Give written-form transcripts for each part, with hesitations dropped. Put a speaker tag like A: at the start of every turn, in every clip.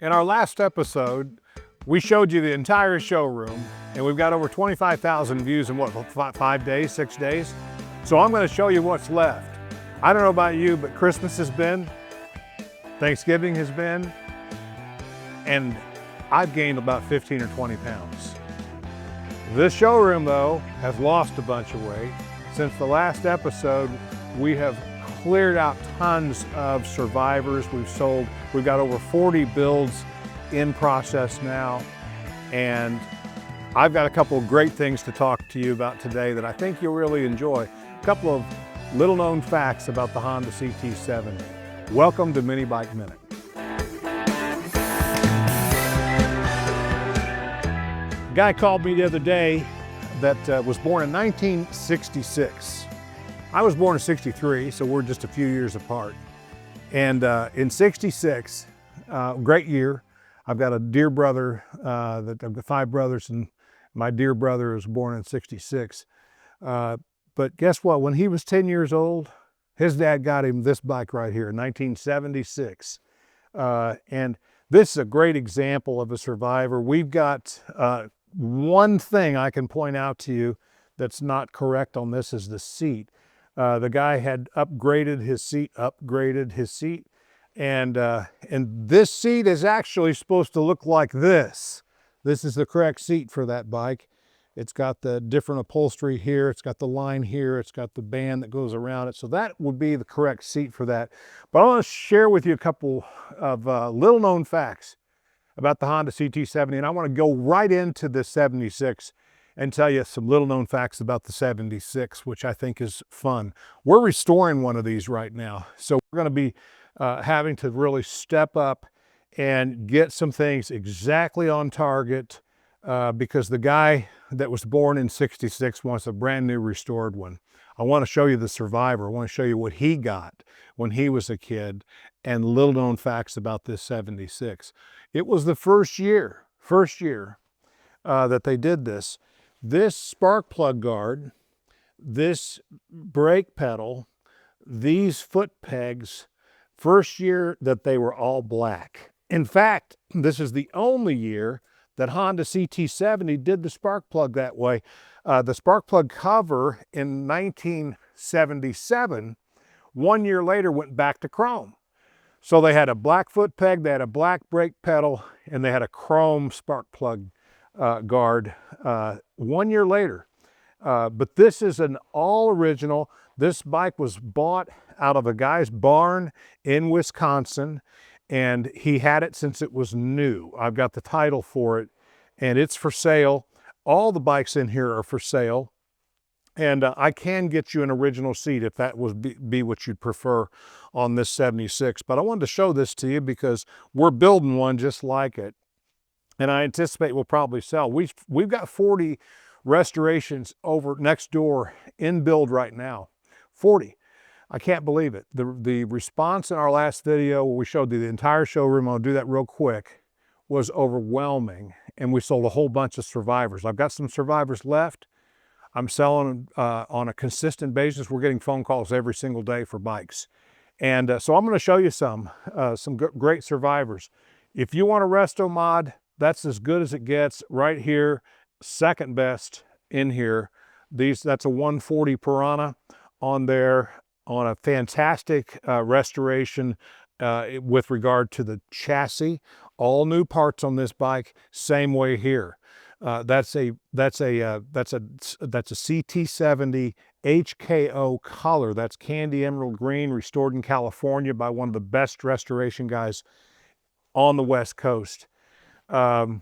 A: In our last episode, we showed you the entire showroom, and we've got over 25,000 views in what, 5 days, 6 days? So I'm gonna show you what's left. I don't know about you, but Christmas has been, Thanksgiving has been, and I've gained about 15 or 20 pounds. This showroom, though, has lost a bunch of weight. Since the last episode, we have cleared out tons of survivors. We've got over 40 builds in process now. And I've got a couple of great things to talk to you about today that I think you'll really enjoy. A couple of little known facts about the Honda CT70. Welcome to Mini Bike Minute. A guy called me the other day that was born in 1966. I was born in 63, so we're just a few years apart. And in 66, great year. I've got a dear brother, I've got 5 brothers, and my dear brother was born in 66. But guess what? When he was 10 years old, his dad got him this bike right here in 1976. And this is a great example of a survivor. We've got one thing I can point out to you that's not correct on this is the seat. The guy had upgraded his seat, and this seat is actually supposed to look like this. This is the correct seat for that bike. It's got the different upholstery here, it's got the line here, it's got the band that goes around it, so that would be the correct seat for that. But I want to share with you a couple of little known facts about the Honda CT70, and I want to go right into the 76 and tell you some little known facts about the 76, which I think is fun. We're restoring one of these right now. So we're gonna be having to really step up and get some things exactly on target because the guy that was born in 66 wants a brand new restored one. I wanna show you the survivor. I wanna show you what he got when he was a kid and little known facts about this 76. It was the first year that they did this. This spark plug guard, this brake pedal, these foot pegs, first year that they were all black. In fact, this is the only year that Honda CT70 did the spark plug that way. The spark plug cover in 1977, 1 year later went back to chrome. So they had a black foot peg, they had a black brake pedal, and they had a chrome spark plug guard 1 year later. But this is an all original. This bike was bought out of a guy's barn in Wisconsin, and he had it since it was new. I've got the title for it, and it's for sale. All the bikes in here are for sale. And I can get you an original seat if that would be what you'd prefer on this 76. But I wanted to show this to you because we're building one just like it. And I anticipate we'll probably sell. We've got 40 restorations over next door in build right now. 40. I can't believe it. The response in our last video where we showed you the entire showroom, I'll do that real quick, was overwhelming. And we sold a whole bunch of survivors. I've got some survivors left. I'm selling on a consistent basis. We're getting phone calls every single day for bikes. And so I'm going to show you some great survivors. If you want a resto mod, that's as good as it gets right here, second best in here. That's a 140 Piranha on there on a fantastic restoration with regard to the chassis. All new parts on this bike, same way here. That's a CT70 HKO color. That's candy emerald green, restored in California by one of the best restoration guys on the West Coast. A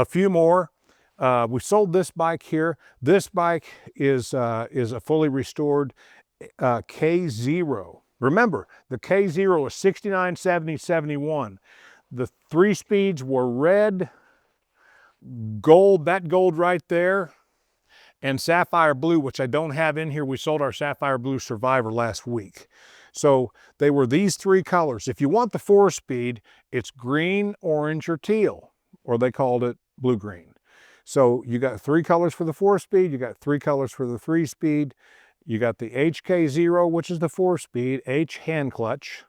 A: few more. We sold this bike here. This bike is a fully restored K0. Remember, the K0 was 69, 70, 71. The 3 speeds were red, gold, that gold right there, and sapphire blue, which I don't have in here. We sold our sapphire blue Survivor last week. So they were these 3 colors. If you want the 4-speed, it's green, orange, or teal, or they called it blue-green. So you got 3 colors for the 4-speed, you got 3 colors for the 3-speed, you got the HK0, which is the 4-speed, H hand clutch,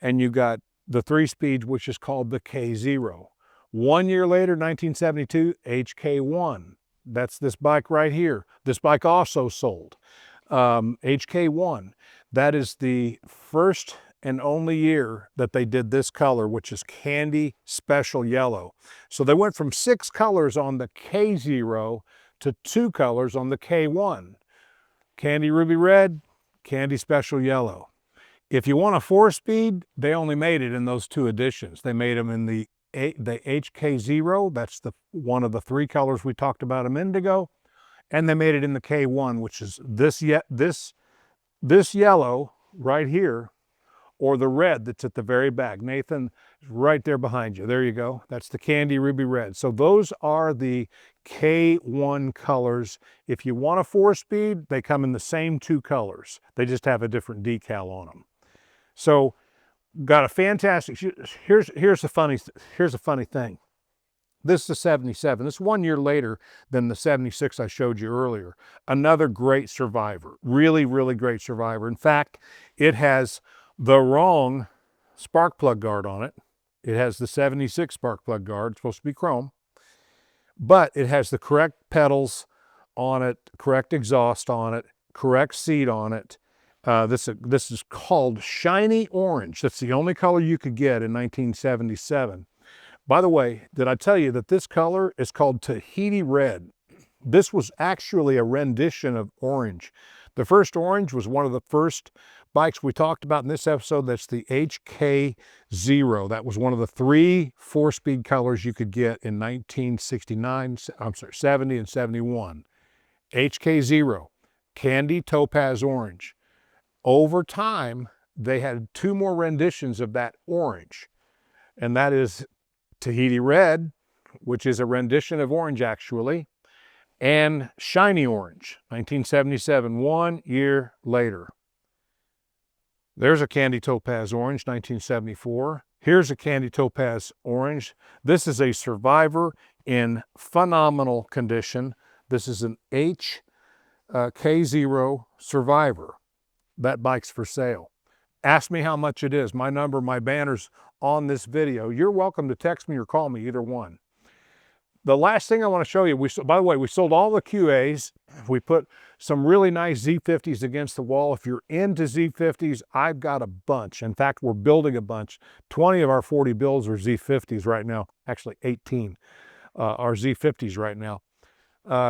A: and you got the 3-speed, which is called the K0. 1 year later, 1972, HK1. That's this bike right here. This bike also sold. HK1. That is the first and only year that they did this color, which is Candy Special Yellow. So they went from 6 colors on the K0 to 2 colors on the K1. Candy Ruby Red, Candy Special Yellow. If you want a 4-speed, they only made it in those 2 editions. They made them in the HK0, that's one of the 3 colors we talked about a minute ago, and they made it in the K1, which is this yellow right here, or the red that's at the very back. Nathan is right there behind you. There you go. That's the Candy Ruby Red. So those are the K1 colors. If you want a 4-speed, they come in the same 2 colors. They just have a different decal on them. So got a fantastic, here's a funny thing. This is the 77. This is 1 year later than the 76 I showed you earlier. Another great survivor, really, really great survivor. In fact, it has the wrong spark plug guard on it. It has the 76 spark plug guard, it's supposed to be chrome, but it has the correct pedals on it, correct exhaust on it, correct seat on it. This is called shiny orange. That's the only color you could get in 1977. By the way, did I tell you that this color is called Tahiti Red? This was actually a rendition of orange. The first orange was one of the first bikes we talked about in this episode. That's the HK0. That was one of the 3 4-speed colors you could get in 1969, 70 and 71. HK0, Candy Topaz Orange. Over time, they had 2 more renditions of that orange, and that is Tahiti Red, which is a rendition of orange actually, and Shiny Orange, 1977, 1 year later. There's a Candy Topaz Orange, 1974. Here's a Candy Topaz Orange. This is a survivor in phenomenal condition. This is an HK0 Survivor. That bike's for sale. Ask me how much it is. My number, my banner's on this video. You're welcome to text me or call me, either one. The last thing I want to show you, by the way, we sold all the QAs. We put some really nice Z50s against the wall. If you're into Z50s, I've got a bunch. In fact, we're building a bunch. 20 of our 40 builds are Z50s right now. Actually, 18 are Z50s right now.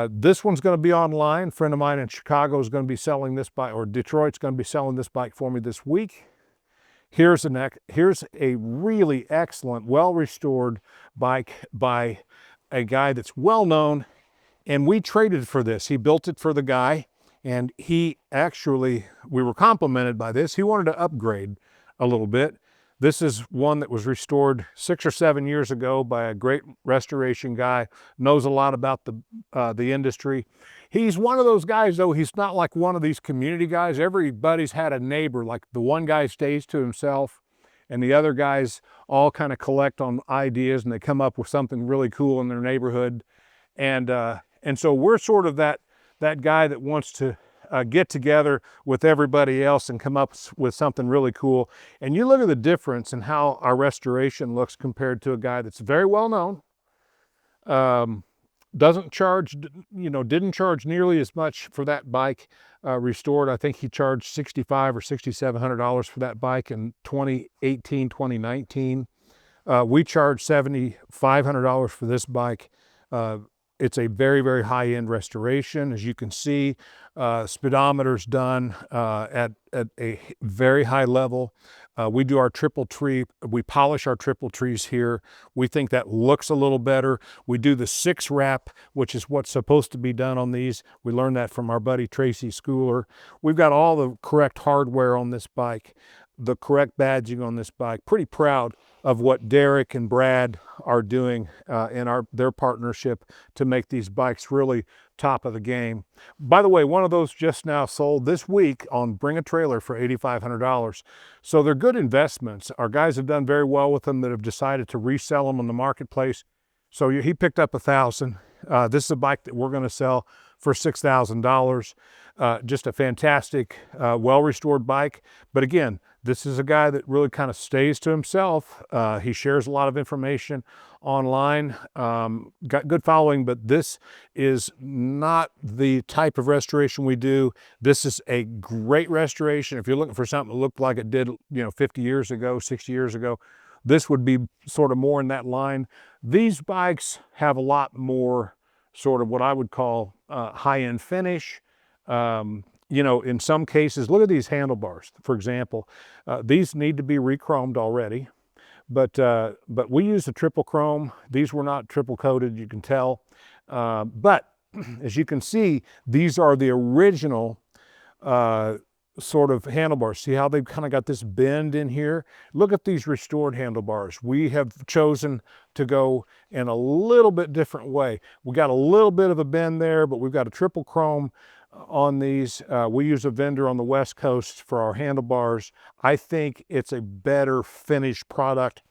A: This one's going to be online. A friend of mine in Chicago is going to be selling this bike, or Detroit's going to be selling this bike for me this week. Here's a really excellent, well-restored bike by a guy that's well-known, and we traded for this. He built it for the guy, and we were complimented by this. He wanted to upgrade a little bit. This is one that was restored 6 or 7 years ago by a great restoration guy, knows a lot about the industry. He's one of those guys, though, he's not like one of these community guys. Everybody's had a neighbor, like the one guy stays to himself, and the other guys all kind of collect on ideas, and they come up with something really cool in their neighborhood. And so we're sort of that guy that wants to get together with everybody else and come up with something really cool. And you look at the difference in how our restoration looks compared to a guy that's very well known, doesn't charge, didn't charge nearly as much for that bike restored. I think he charged $6,500 or $6,700 for that bike in 2018, 2019. We charged $7,500 for this bike. It's a very, very high-end restoration. As you can see, speedometer's done at a very high level. We do our triple tree. We polish our triple trees here. We think that looks a little better. We do the 6 wrap, which is what's supposed to be done on these. We learned that from our buddy Tracy Schooler. We've got all the correct hardware on this bike, the correct badging on this bike. Pretty proud of what Derek and Brad are doing in their partnership to make these bikes really top of the game. By the way, one of those just now sold this week on Bring a Trailer for $8,500. So they're good investments. Our guys have done very well with them that have decided to resell them on the marketplace. So he picked up $1,000. This is a bike that we're going to sell for $6,000. Just a fantastic, well-restored bike. But again, this is a guy that really kind of stays to himself. He shares a lot of information online, got good following, but this is not the type of restoration we do. This is a great restoration. If you're looking for something that looked like it did, 50 years ago, 60 years ago, this would be sort of more in that line. These bikes have a lot more sort of what I would call high-end finish. In some cases, look at these handlebars, for example. These need to be re-chromed already, but we use a triple chrome. These were not triple coated, you can tell. But as you can see, these are the original sort of handlebars. See how they've kind of got this bend in here? Look at these restored handlebars. We have chosen to go in a little bit different way. We got a little bit of a bend there, but we've got a triple chrome on these. We use a vendor on the West Coast for our handlebars. I think it's a better finished product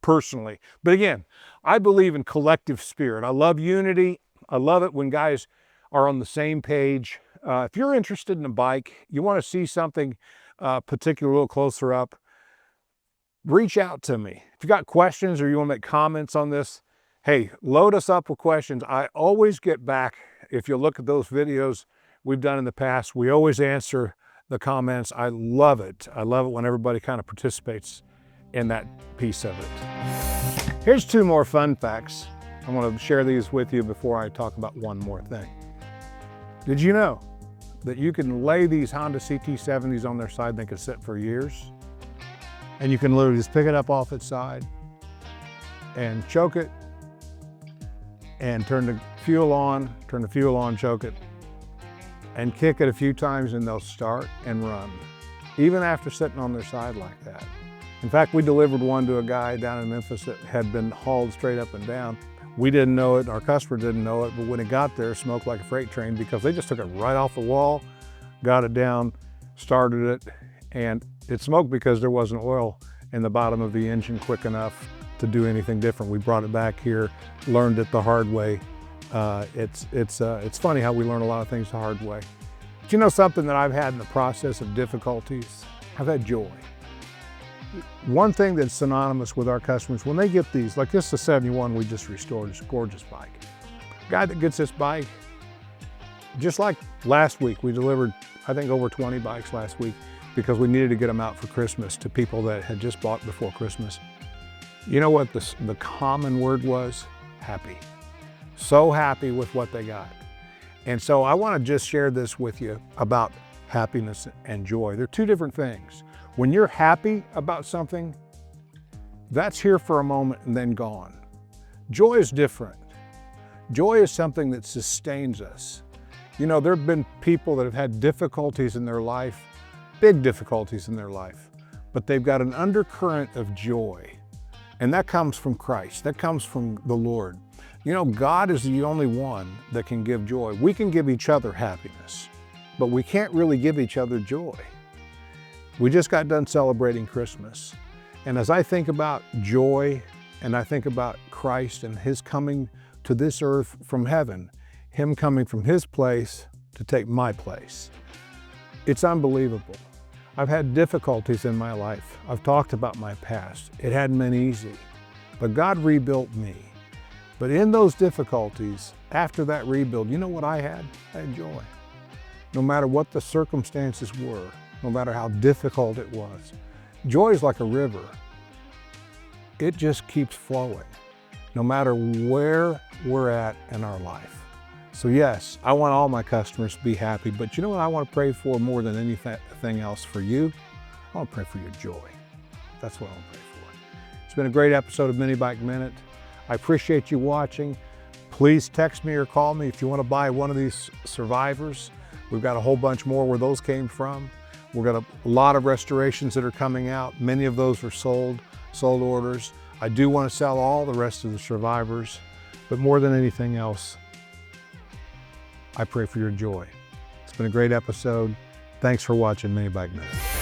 A: personally. But again, I believe in collective spirit. I love unity. I love it when guys are on the same page. If you're interested in a bike, you want to see something particular a little closer up, reach out to me. If you got questions or you want to make comments on this, hey, load us up with questions. I always get back. If you look at those videos we've done in the past, we always answer the comments. I love it. I love it when everybody kind of participates in that piece of it. Here's two more fun facts. I want to share these with you before I talk about one more thing. Did you know that you can lay these Honda CT70s on their side and they can sit for years? And you can literally just pick it up off its side and choke it and turn the fuel on, choke it, and kick it a few times and they'll start and run, even after sitting on their side like that. In fact, we delivered one to a guy down in Memphis that had been hauled straight up and down. We didn't know it, our customer didn't know it, but when it got there, it smoked like a freight train because they just took it right off the wall, got it down, started it, and it smoked because there wasn't oil in the bottom of the engine quick enough to do anything different. We brought it back here, learned it the hard way. It's funny how we learn a lot of things the hard way. But you know something that I've had in the process of difficulties? I've had joy. One thing that's synonymous with our customers, when they get these, like this is a 71 we just restored, it's a gorgeous bike. Guy that gets this bike, just like last week, we delivered, I think, over 20 bikes last week because we needed to get them out for Christmas to people that had just bought before Christmas. You know what the common word was? Happy. So happy with what they got. And so I want to just share this with you about happiness and joy. They're two different things. When you're happy about something, that's here for a moment and then gone. Joy is different. Joy is something that sustains us. You know, there have been people that have had difficulties in their life, big difficulties in their life, but they've got an undercurrent of joy. And that comes from Christ. That comes from the Lord. You know, God is the only one that can give joy. We can give each other happiness, but we can't really give each other joy. We just got done celebrating Christmas. And as I think about joy and I think about Christ and his coming to this earth from heaven, him coming from his place to take my place, it's unbelievable. I've had difficulties in my life. I've talked about my past. It hadn't been easy, but God rebuilt me. But in those difficulties, after that rebuild, you know what I had? I had joy. No matter what the circumstances were, no matter how difficult it was. Joy is like a river. It just keeps flowing, no matter where we're at in our life. So yes, I want all my customers to be happy, but you know what I want to pray for more than anything else for you? I want to pray for your joy. That's what I want to pray for. It's been a great episode of Mini Bike Minute. I appreciate you watching. Please text me or call me if you want to buy one of these Survivors. We've got a whole bunch more where those came from. We've got a lot of restorations that are coming out. Many of those are sold orders. I do want to sell all the rest of the Survivors, but more than anything else, I pray for your joy. It's been a great episode. Thanks for watching Mini Bike Minute.